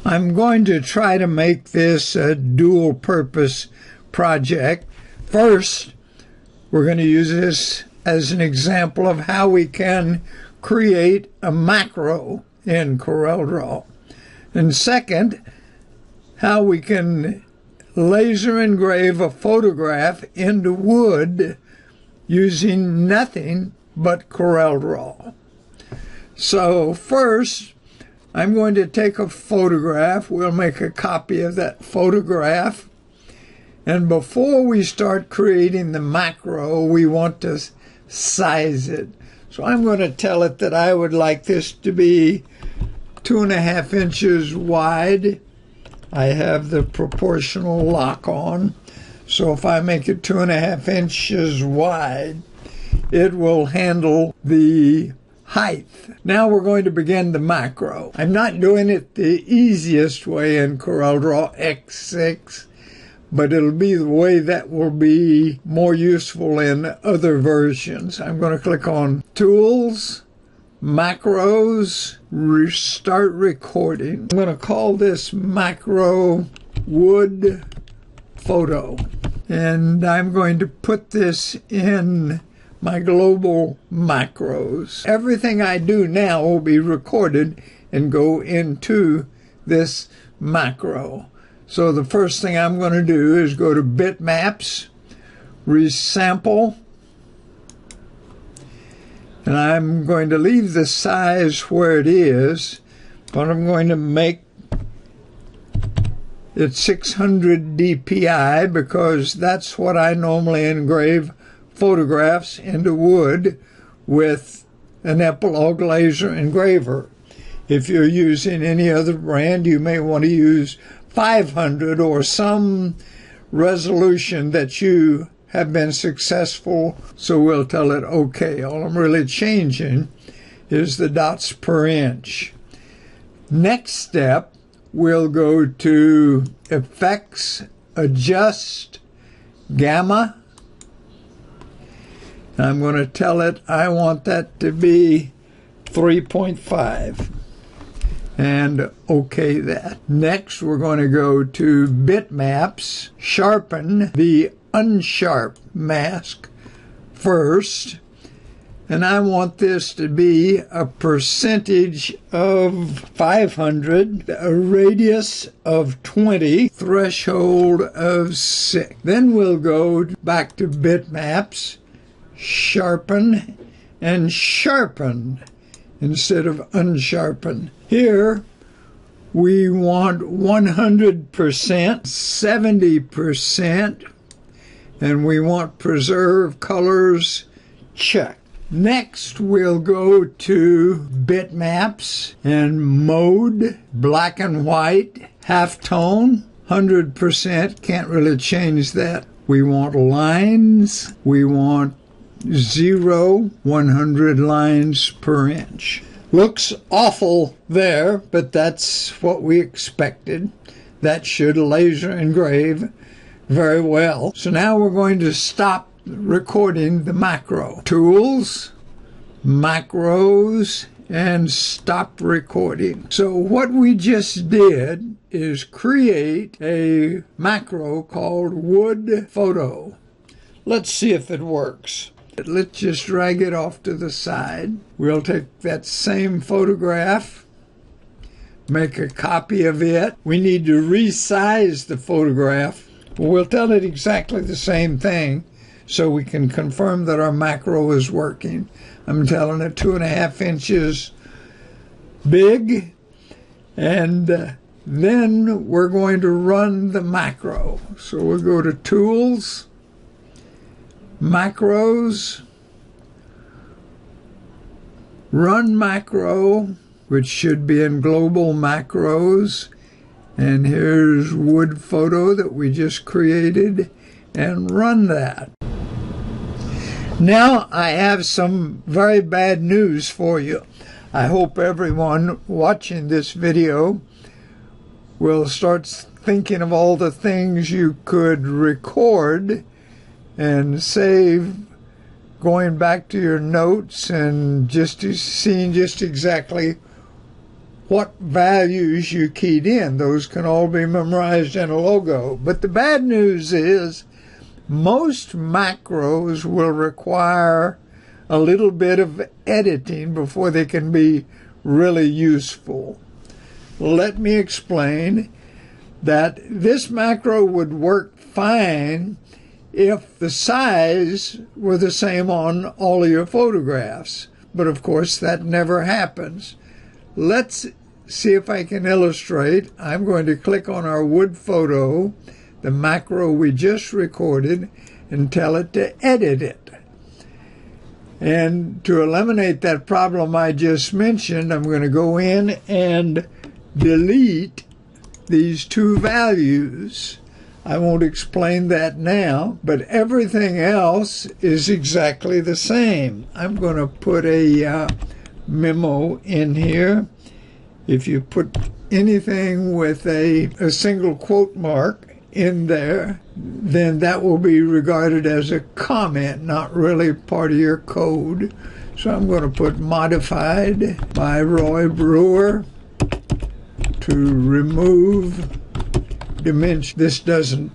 I'm going to try to make this a dual purpose project. First, we're going to use this as an example of how we can create a macro in CorelDRAW. And second, how we can laser engrave a photograph into wood using nothing but CorelDRAW. So first, I'm going to take a photograph. We'll make a copy of that photograph. And before we start creating the macro, we want to size it. So I'm going to tell it that I would like this to be 2.5 inches wide. I have the proportional lock on. So if I make it 2.5 inches wide, it will handle the height. Now we're going to begin the macro. I'm not doing it the easiest way in CorelDRAW X6, but it'll be the way that will be more useful in other versions. I'm going to click on Tools, Macros, Start Recording. I'm going to call this macro Wood Photo. And I'm going to put this in my global macros. Everything I do now will be recorded and go into this macro. So the first thing I'm going to do is go to Bitmaps, Resample, and I'm going to leave the size where it is, but I'm going to make it 600 dpi because that's what I normally engrave photographs into wood with an epilogue laser engraver. If you're using any other brand, you may want to use 500 or some resolution that you have been successful, so we'll tell it OK. All I'm really changing is the dots per inch. Next step, we'll go to Effects, Adjust, Gamma. I'm going to tell it I want that to be 3.5 and OK that. Next, we're going to go to Bitmaps, Sharpen the Unsharp mask first, and I want this to be a percentage of 500, a radius of 20, threshold of 6. Then we'll go back to Bitmaps, Sharpen, and Sharpen instead of Unsharpen. Here we want 100%, 70%, and we want preserve colors, check. Next we'll go to Bitmaps and Mode, black and white, halftone, 100%, can't really change that. We want lines, we want 0, 100 lines per inch. Looks awful there, but that's what we expected. That should laser engrave very well. So now we're going to stop recording the macro. Tools, Macros, and Stop Recording. So what we just did is create a macro called Wood Photo. Let's see if it works. Let's just drag it off to the side. We'll take that same photograph, make a copy of it. We need to resize the photograph. We'll tell it exactly the same thing so we can confirm that our macro is working. I'm telling it 2.5 inches big, and then we're going to run the macro. So we'll go to Tools, Macros, Run Macro, which should be in Global Macros, and here's Wood Photo that we just created, and run that. Now I have some very bad news for you. I hope everyone watching this video will start thinking of all the things you could record and save, going back to your notes and just seeing just exactly what values you keyed in. Those can all be memorized in a logo. But the bad news is most macros will require a little bit of editing before they can be really useful. Let me explain that this macro would work fine if the size were the same on all of your photographs. But of course that never happens. Let's see if I can illustrate. I'm going to click on our wood photo, the macro we just recorded, and tell it to edit it. And to eliminate that problem I just mentioned, I'm going to go in and delete these two values. I won't explain that now, but everything else is exactly the same. I'm going to put a memo in here. If you put anything with a single quote mark in there, then that will be regarded as a comment, not really part of your code. So I'm going to put modified by Roy Brewer to remove dimension. This doesn't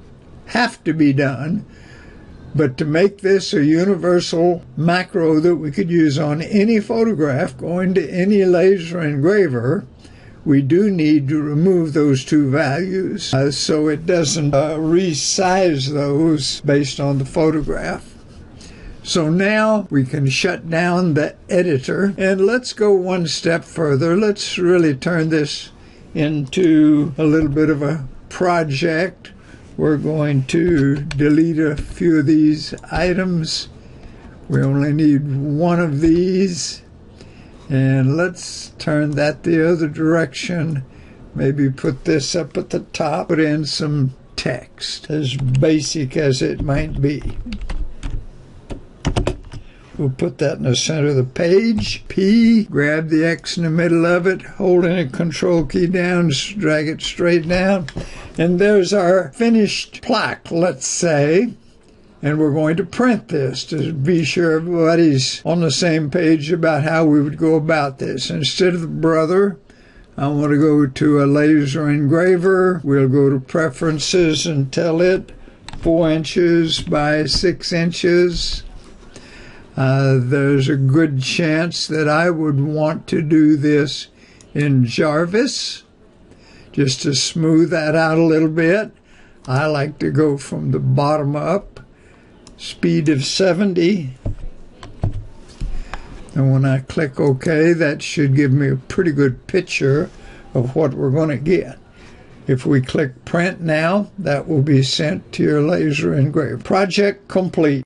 have to be done, but to make this a universal macro that we could use on any photograph going to any laser engraver, we do need to remove those two values so it doesn't resize those based on the photograph. So now we can shut down the editor, and let's go one step further. Let's really turn this into a little bit of a project. We're going to delete a few of these items. We only need one of these. And let's turn that the other direction. Maybe put this up at the top, put in some text, as basic as it might be. We'll put that in the center of the page. P, grab the X in the middle of it, holding the control key down, drag it straight down. And there's our finished plaque, let's say. And we're going to print this to be sure everybody's on the same page about how we would go about this. Instead of the brother, I want to go to a laser engraver. We'll go to preferences and tell it 4 inches by 6 inches. There's a good chance that I would want to do this in Jarvis, just to smooth that out a little bit. I like to go from the bottom up. Speed of 70. And when I click OK, that should give me a pretty good picture of what we're going to get. If we click print now, that will be sent to your laser engraver. Project complete.